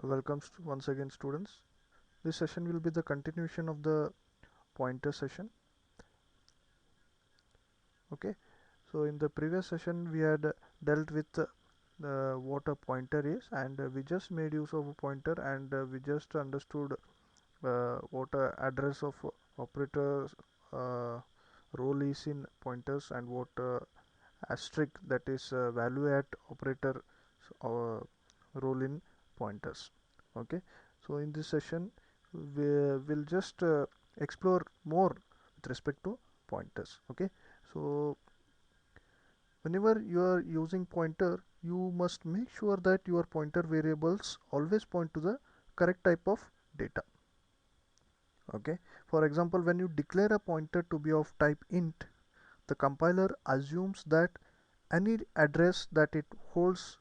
Once again, students. This session will be the continuation of the pointer session. Okay, so in the previous session we had dealt with what a pointer is, and we just made use of a pointer, and we just understood what a address of operators uh, role is in pointers, and what asterisk, that is value at operator uh, role in pointers. Okay, so in this session we will just explore more with respect to pointers. Okay, so whenever you are using pointer, you must make sure that your pointer variables always point to the correct type of data. Okay, for example, when you declare a pointer to be of type int, the compiler assumes that any address that it holds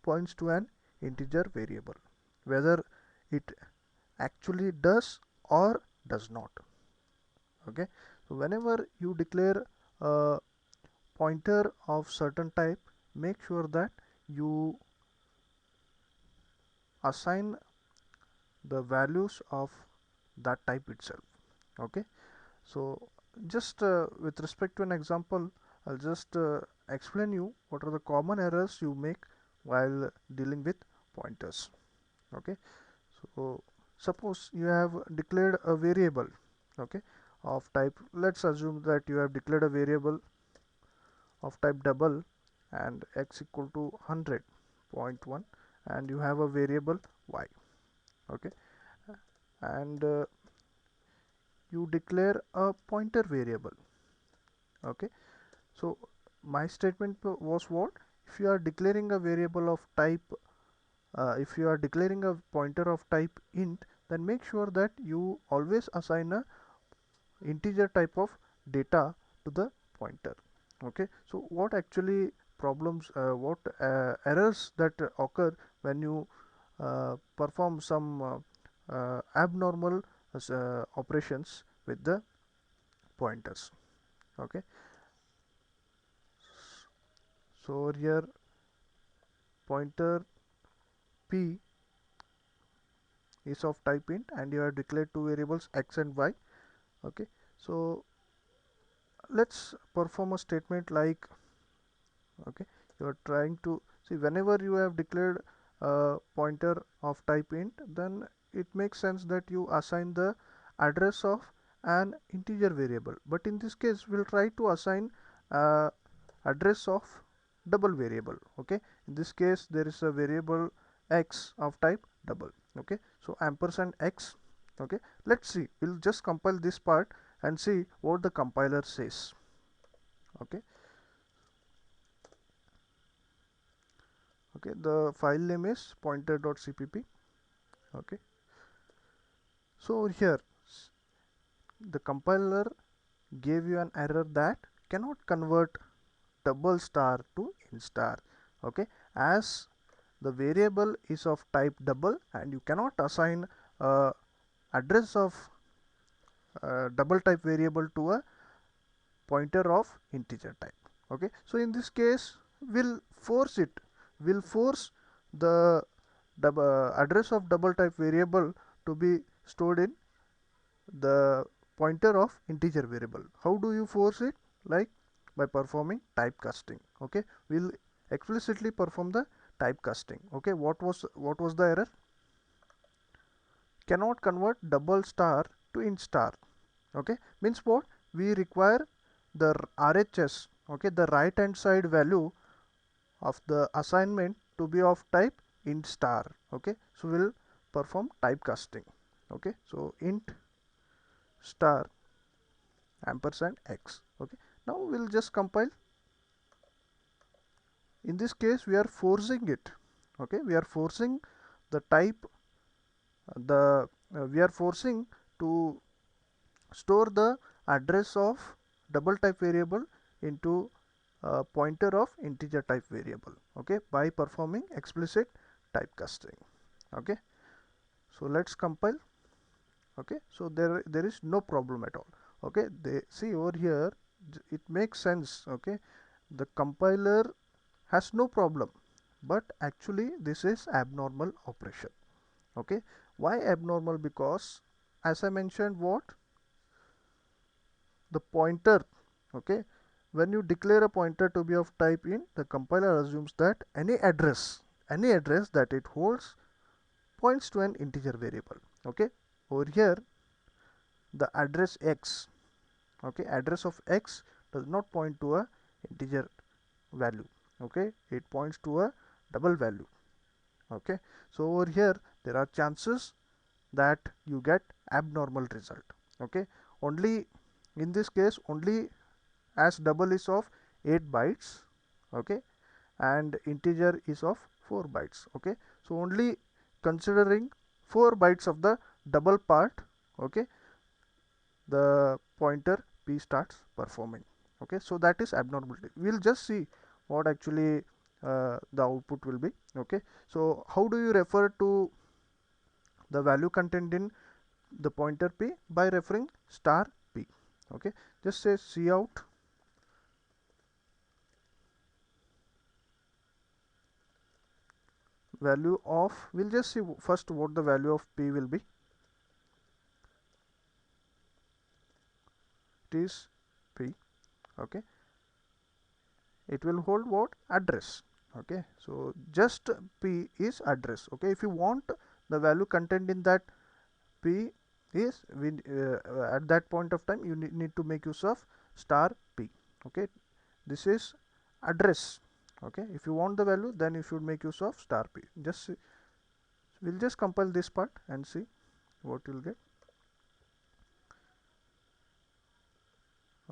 points to an integer variable, whether it actually does or does not. Okay, so whenever you declare a pointer of certain type, make sure that you assign the values of that type itself. Okay, so just with respect to an example, I'll just explain you what are the common errors you make while dealing with pointers. Okay, so suppose you have declared a variable, okay, of type, let's assume that you have declared a variable of type double and x equal to 100.1, and you have a variable y. Okay, and you declare a pointer variable. Okay, so my statement was what? If you are declaring a variable of type if you are declaring a pointer of type int, then make sure that you always assign a integer type of data to the pointer. Okay, so what actually problems, what errors that occur when you perform some abnormal operations with the pointers. Okay, so here pointer p is of type int, and you have declared two variables x and y. Okay, so let's perform a statement like, okay, you are trying to see, whenever you have declared a pointer of type int, then it makes sense that you assign the address of an integer variable, but in this case we'll try to assign address of double variable. Okay, in this case there is a variable x of type double. Okay, so ampersand x. Okay, let's see, we'll just compile this part and see what the compiler says. Okay, okay, the file name is pointer.cpp. Okay, so here the compiler gave you an error that cannot convert double star to int star. Okay, as the variable is of type double and you cannot assign address of double type variable to a pointer of integer type. Okay, so in this case we'll force the address of double type variable to be stored in the pointer of integer variable. How do you force it? Like by performing typecasting. Okay, we'll explicitly perform the typecasting. Okay, what was the error? Cannot convert double star to int star. Okay, means what? We require the RHS, okay, the right hand side value of the assignment to be of type int star. Okay, so we'll perform typecasting. Okay, so int star ampersand x. Okay, now we'll just compile. In this case we are forcing it. Okay, we are forcing the type, the we are forcing to store the address of double type variable into a pointer of integer type variable. Okay, by performing explicit typecasting. Okay, so let's compile. Okay, so there is no problem at all. Okay, they see over here it makes sense. Okay, the compiler has no problem, but actually this is abnormal operation. Okay, why abnormal? Because as I mentioned, what the pointer, okay, when you declare a pointer to be of type int, the compiler assumes that any address that it holds points to an integer variable. Okay, over here the address x, okay, address of x does not point to a integer value, okay, it points to a double value. Okay, so over here there are chances that you get abnormal result. Okay, only in this case only as double is of 8 bytes, okay, and integer is of 4 bytes. Okay, so only considering 4 bytes of the double part, okay, the pointer p starts performing. Okay, so that is abnormality. We'll just see what actually the output will be. Okay, so how do you refer to the value contained in the pointer p? By referring star p. Okay, just say cout value of, we'll just see first what the value of p will be. It is p. Okay, it will hold what? Address. Okay, so just p is address. Okay, if you want the value contained in that p is at that point of time you need to make use of star p. Okay, this is address. Okay, if you want the value, then you should make use of star p. Just see, we'll just compile this part and see what you'll get.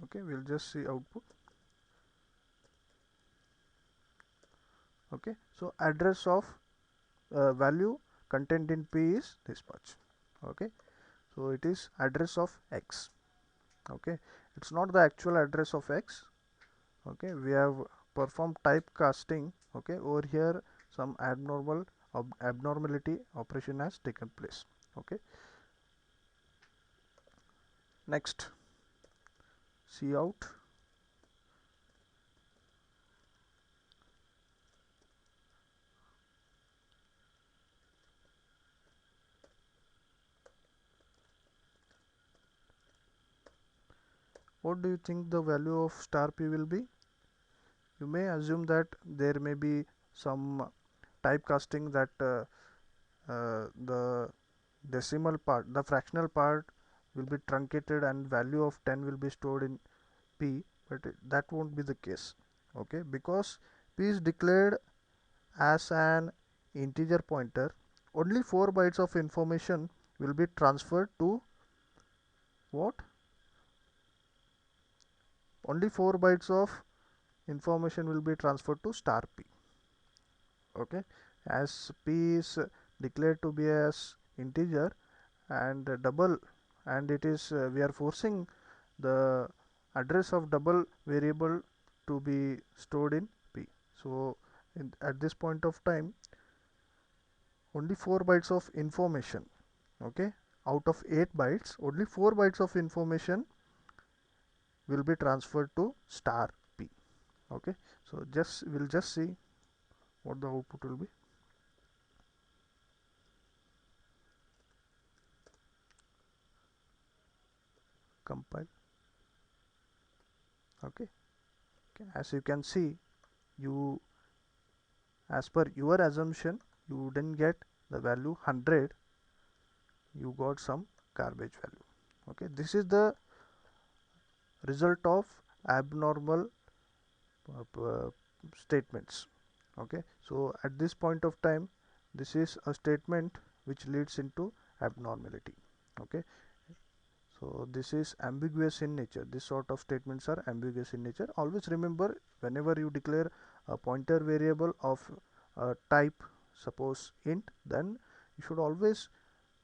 Okay, we'll just see output. Okay, so address of value contained in p is this much. Okay, so it is address of x. Okay, it's not the actual address of x. Okay, we have performed typecasting. Okay, over here some abnormality operation has taken place. Okay, next cout what do you think the value of star p will be? You may assume that there may be some typecasting that the decimal part, the fractional part will be truncated and value of 10 will be stored in p, but that won't be the case. Okay, because p is declared as an integer pointer, only 4 bytes of information will be transferred to what? Only 4 bytes of information will be transferred to star p. Okay, as p is declared to be as integer and double, and it is we are forcing the address of double variable to be stored in p. So at this point of time only 4 bytes of information, okay, out of 8 bytes only 4 bytes of information will be transferred to star p. Okay, so we'll just see what the output will be. Compile. Okay, okay, as you can see, you, as per your assumption, you didn't get the value 100, you got some garbage value. Okay, this is the result of abnormal statements. Okay, so at this point of time this is a statement which leads into abnormality. Okay, so this is ambiguous in nature. This sort of statements are ambiguous in nature. Always remember, whenever you declare a pointer variable of type, suppose int, then you should always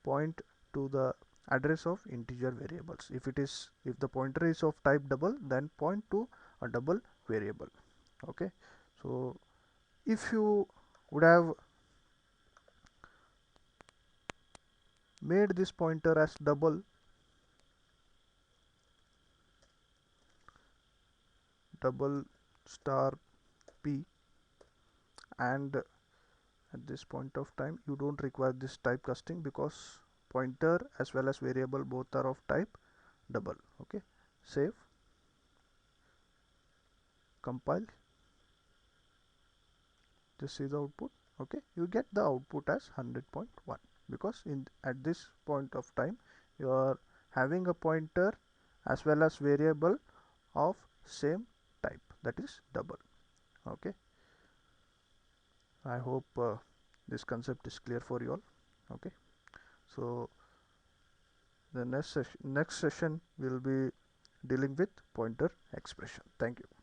point to the address of integer variables. If the pointer is of type double, then point to a double variable. Okay, so if you would have made this pointer as double star p, and at this point of time you don't require this type casting because pointer as well as variable both are of type double. Okay, save, compile, just see the output. Okay, you get the output as 100.1 because in at this point of time you are having a pointer as well as variable of same type, that is double. Okay, I hope this concept is clear for you all. Okay, so the next session will be dealing with pointer expression. Thank you.